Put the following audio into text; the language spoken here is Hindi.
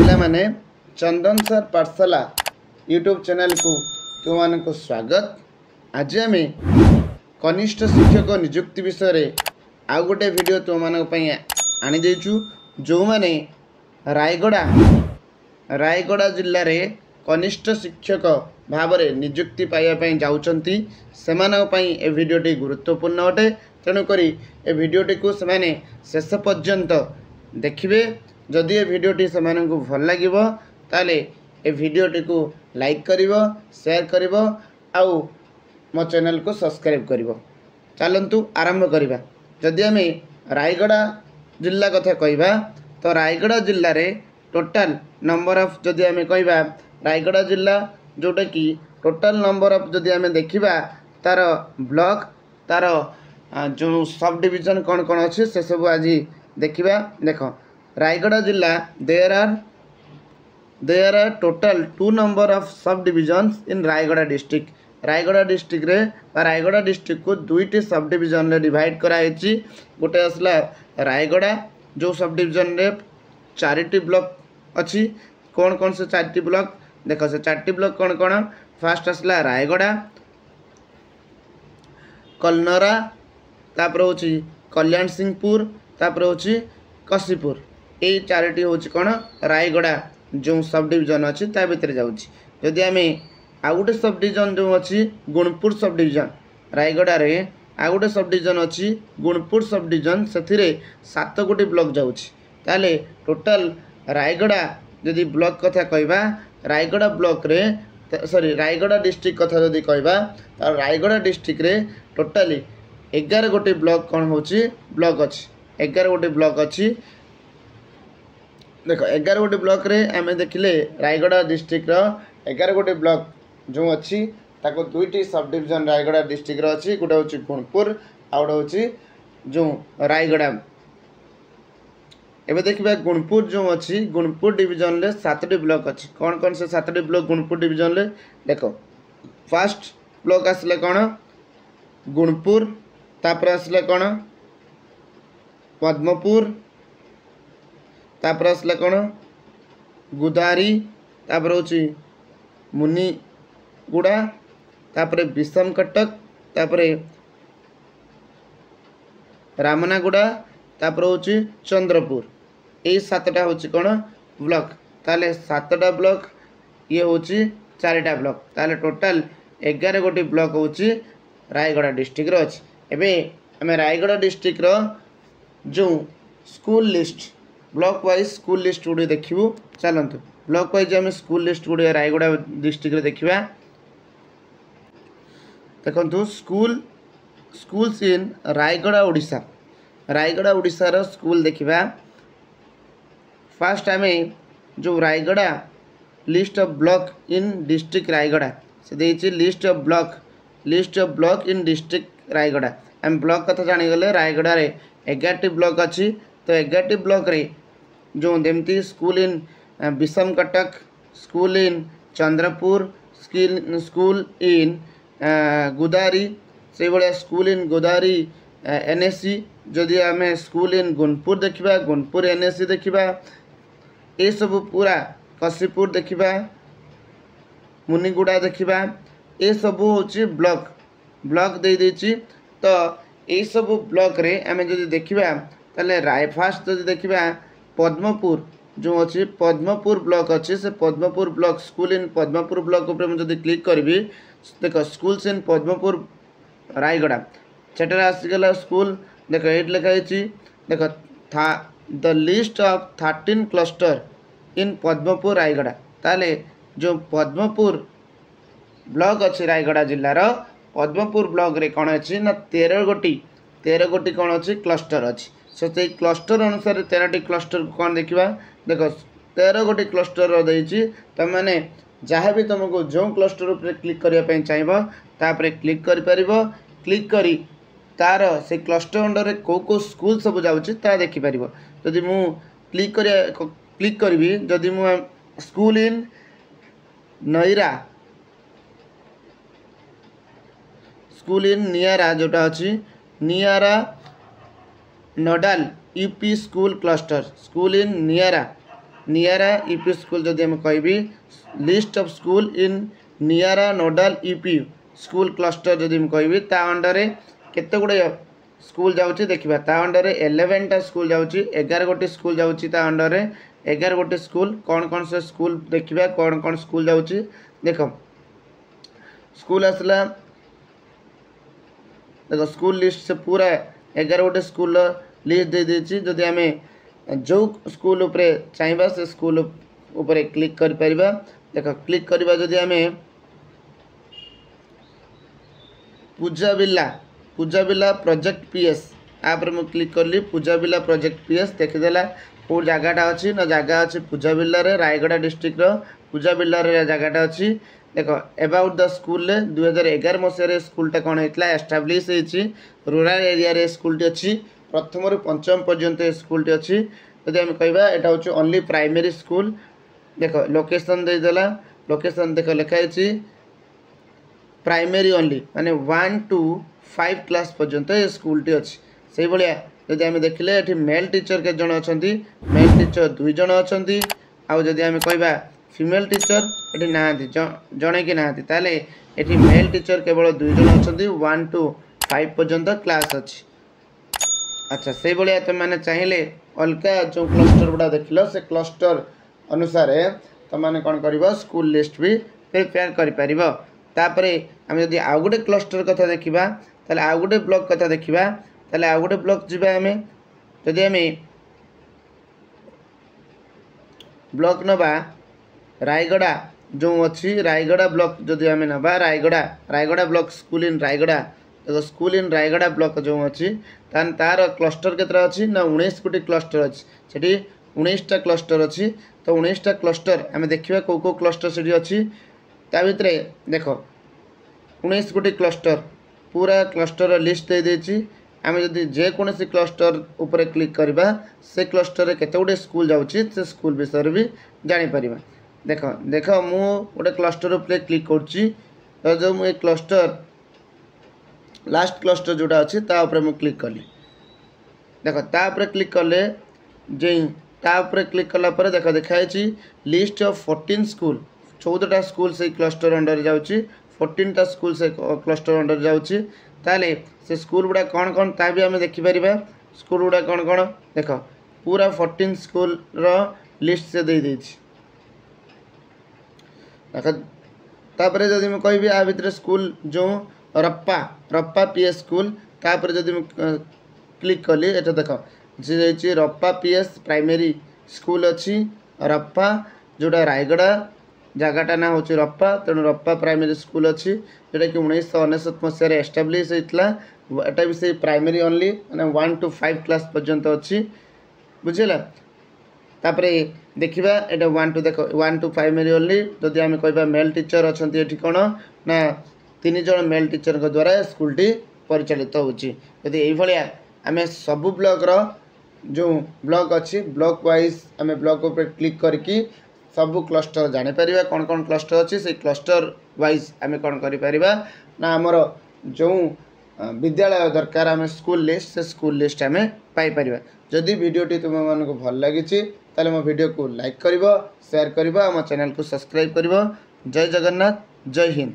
पिला माने चंदन सर पाठशाला यूट्यूब चैनल को तुम को स्वागत। आज आम कनिष्ठ शिक्षक नियुक्ति विषय रे आउ गोटे वीडियो तुम आनी देचु जो माने रायगड़ा जिल्ला रे कनिष्ठ शिक्षक भाव में नियुक्ति पाइबापी जाऊँगी से भिडियोटी गुरुत्वपूर्ण अटे। तेणुक ए भिडियोटी को से शेष पर्यंत देखिए। जदि ए भिडियोटी से भल लगे ताले ए भिडियोटी को लाइक करिवो, शेयर करिवो, आउ मो चैनल को सब्सक्राइब करिवो। चलंतु आरंभ करिबा। जदि आम रायगड़ा जिल्ला कथा कहबा तो रायगड़ा जिल्ला रे टोटाल नंबर ऑफ जदि आम कहबा रायगड़ा जिल्ला जोटा कि टोटाल नंबर ऑफ जदि आम देखिबा तार ब्लॉक तार जो सब डिवीजन कौन कौन अच्छे से सब आज देखिबा। देखो रायगड़ा जिला there are total 2 number of sub divisions in Rayagada district. Rayagada district रे रायगड़ा डिस्ट्रिक्ट को दुईटी सब डिविजन रे डिवाइड कराई। गोटे आसला रायगड़ा जो सब डिविजन रे 4टी ब्लॉक अच्छी। कौन कौन से 4टी ब्लॉक देखो से 4टी ब्लॉक कौन कौन। फास्ट आसला रायगड़ा, कलनरा, तापर होची कल्याण सिंहपुर, तापर होची कसीपुर। ये 4टी हूँ कौन रायगड़ा जो सब डिविजन अच्छी ता भितर जाऊँगी। जदि आम आउ गोटे सब डिविजन जो अच्छी गुणपुर सब डिविजन रायगड़ा रे आउ गोटे सब डिविजन अच्छी गुणपुर सब डिविजन से 7 गोटी ब्लॉक जाऊँगी। ताले टोटाल रायगड़ा जदि ब्लॉक कथा कहबा रायगड़ा ब्लॉक रे सॉरी रायगड़ा डिस्ट्रिक्ट कथा जदि कहबा तो रायगड़ा डिस्ट्रिक्ट रे टोटाली 11 गोटी ब्लॉक कौन होची ब्लॉक अच्छी। 11 गोटी ब्लॉक अच्छी। देखो 11 गोटी ब्लॉक रे आम देखिले रायगड़ा डिस्ट्रिक्ट 11 गोटी ब्लॉक जो अच्छी ताको दुईटी सब डिविजन रायगड़ा डिस्ट्रिक्ट अच्छी। गोटे हूँ गुणपुर आउ गोटे हूँ जो रायगड़ा। एबे देखिबा गुणपुर जो अच्छी गुणपुर डिविजन रे 7टी ब्लॉक अच्छी। कौन कौन से 7टी ब्लॉक गुणपुर डिविजन रे देखो। फास्ट ब्लॉक आसले कौन गुणपुर, तापर आसले कौन पद्मपुर, तापर आसले कौन गुदारी, तापर होची मुनिगुड़ा, तापर विषम कटक, तापर रामनागुड़ा, तापर होची चंद्रपुर। ये 7टा होची कौन ब्लॉक। ताले 7टा ब्लॉक ये होची 4टा ब्लॉक। ताले टोटाल 11 गोटी ब्लॉक होची रायगड़ा डिस्ट्रिक्ट रो अछि। एबे हमें रायगड़ा डिस्ट्रिक्ट रो जो school list block wise school list गुड़ी देखिबू। चलंतु ब्लॉक वाइज आम स्कूल लिस्ट गुड़ी रायगड़ा डिस्ट्रिक्ट रे देखिबा। देखंतु स्कूल्स इन रायगड़ा ओडिशा। रायगड़ा ओडिशा रो स्कूल देखिबा। फास्ट आम जो Rayagada list of block in district Rayagada से देछि list of block in district Rayagada. आम ब्लॉक कथा जानी गले रायगड़ा रे 11टी ब्लॉक अच्छी। तो 11टी ब्लॉक रे जो देमती school in Bissam Cuttack, school in Chandrapur, school in Gudari, से भाया स्कूल इन गुदारी एनएससी। जदि आम स्कूल इन गुणपुर देखिबा गुणपुर एनएससी देखिबा। ये सब पूरा कसीपुर देखिबा, मुनिगुड़ा देखिबा। ये सब होची ब्लॉक दे देछि। तो ये सब ब्लॉक रे आम जदि देखिबा ताले फास्ट जदि देखिबा पद्मपुर जो अच्छी पद्मपुर ब्लॉक अच्छी से Padmapur block school in Padmapur block ऊपर जदि क्लिक करी देखो स्कूल्स इन पद्मपुर रायगड़ा सेटर आसीगला स्कूल। देखो ये लिखाई देखो the list of 13 cluster in Padmapur Rayagada. ताले जो पद्मपुर ब्लॉक अच्छी रायगड़ा जिल्लार पद्मपुर ब्लॉक रे कौन अच्छी ना 13 गोटी कौन अच्छी क्लस्टर अच्छी। से क्लस्टर अनुसार 13टी क्लस्टर कौन देखा। देखो 13 गोटी क्लस्टर देछि। तुम मैंने जहाँ भी तुमको जो क्लस्टर उपर क्लिक करने चाहिए तापर क्लिक कर क्लिक करी तार से क्लस्टर अंडर रे को स्कूल सब जाऊँगी ता देखिपर। जदि मु क्लिक करी जदि मु स्कूल इन नियारा जोटा अच्छी Niyara nodal UP school cluster school in Niyara Niyara UP school जदि हम कहबी list of school in Niyara nodal UP school cluster जदि हम कहबी ता अंडर केते गुड़े स्कूल जाउची देखिबा ता अंडर 11 टा स्कूल जाउची 11 गोटे स्कूल जाउची ता अंडर 11 गोटे स्कूल कौन से स्कूल देखिबा कौन स्कूल जाउची देखो स्कूल आसला देखो स्कूल लिस्ट से पूरा 11 गोटे स्कूल लिस्ट दे देछि जदि हमें जो स्कूल उपरे चाहिबा से स्कूल उपरे क्लिक कर परिबा देखो क्लिक करबा जदि हमें पूजा बिल्ला प्रोजेक्ट पीएस आप मु क्लिक करली पूजा बिल्ला प्रोजेक्ट पीएस देखिदेला को जगहटा अच्छी ना जगह अच्छी पूजा बिल्ला रे रायगढ़ डिस्ट्रिक्ट रो पूजा बिल्ला रे जगहटा अच्छी देखो एबाउट द स्कूल 2011 मसीह स्कूलटा कौन होता एस्टाब्लीश होती रूराल एरिया रे स्कूलटी अच्छी प्रथम रु पंचम पर्यंत स्कूलटी अच्छी जदि आम कहवा यहाँ हूँ ओनली प्राइमरी स्कूल देखो लोकेशन देदेला लोकेशन देखो लिखाई प्राइमरी ओनली माने 1 to 5 क्लास पर्यंत ये स्कूलटी अच्छी से भाया जदि आम देखिले ये मेल टीचर के जन अच्छा मेल टीचर 2 जन अच्छा आउ जदि आम कहवा फीमेल टीचर ये ना जड़े कि ना ताले ये मेल टीचर केवल 2 जन अच्छा 1 to 5 पर्यंत क्लास अच्छी अच्छा से भाया तुम मैंने चाहिए अलग जो क्लस्टर गुड़ा देख से क्लस्टर अनुसार तुमने कौन कर स्कूल लिस्ट भी प्रिपेयर कर आम जब आउ गोटे क्लस्टर कथा देखा ताले आउ गोटे ब्लॉक कथा देखा ताले आउ गोटे ब्लॉक जीवा आम जदि आम ब्लॉक नवा रायगढ़ जो अच्छी रायगढ़ ब्लॉक जदि आम नवा रायगढ़ ब्लॉक स्कूल इन रायगढ़ देखो स्कूल इन रायगढ़ ब्लॉक जो अच्छी तार क्लस्टर केतरा अच्छी ना 19 गोटी क्लस्टर अच्छी सेठी 19टा क्लस्टर अच्छी तो 19टा क्लस्टर आम देखा कौ क्लस्टर से अच्छी ता भितर देखो 19 गोटी क्लस्टर पूरा क्लस्टर लिस्ट दे देछि आम जदि जेकोसी क्लस्टर उपरे क्लिक करबा से क्लस्टर केते गोटे स्कूल जाउछि से स्कूल विषय भी जानि परिबा देखो देखो मु गोटे क्लस्टर उपरे क्लिक करछि तो जो मु क्लस्टर लास्ट क्लस्टर जोटा अच्छी ता उपरे मु क्लिक कली देखो ता उपरे क्लिक कले जे ता उपरे क्लिक कला पर देखो देखाई लिस्ट ऑफ 14 स्कूल 14टा स्कूल से क्लस्टर अंडर जाउछि 14टा स्कूल से क्लस्टर अंडर जाउछि ताले से स्कूल गुड़ा कौन ता भी आम देखि परिबा स्कूल गुड़ा कौन देख पूरा 14 स्कूल रो लिस्ट से दे देछि देख तापर जदि मैं कहबी आ भितर स्कूल जो रप्पा पीएस स्कूल तापर जदि मैं क्लिक कली एटा देख जे रप्पा पीएस प्राइमरी स्कूल अच्छी रप्पा जोड़ा रायगढ़ जगहटा ना हूँ रप्पा तेणु रप्पा प्राइमरी स्कूल अच्छी जोटा कि 1999 मसीह एस्टाब्लीश होता एटा भी से प्राइमरी ओनली मैंने 1 to 5 क्लास पर्यंत अच्छी बुझेगा तापर देखा ये 1 to देखो 1 to 5 मेरी ओनली जदि आम कह मेल टीचर अच्छा ये कौन ना 3 जन मेल टीचर द्वारा स्कूलटी परिचालित होती यही आम सबू ब्लॉक जो ब्लॉक अच्छी ब्लॉक वाइज आम ब्लॉक उपर क्लिक करके सबू क्लस्टर जापर कौन क्लस्टर अच्छी से क्लस्टर वाइज आम कौन कर ना आमर जो विद्यालय दरकार आम स्कूल लिस्ट से स्कूल लिस्ट आम पाइपर जदि वीडियोटी तुम मानक भल लगी ताले मो वीडियो को लाइक कर शेयर कर चैनल को सब्सक्राइब कर जय जगन्नाथ जय हिंद।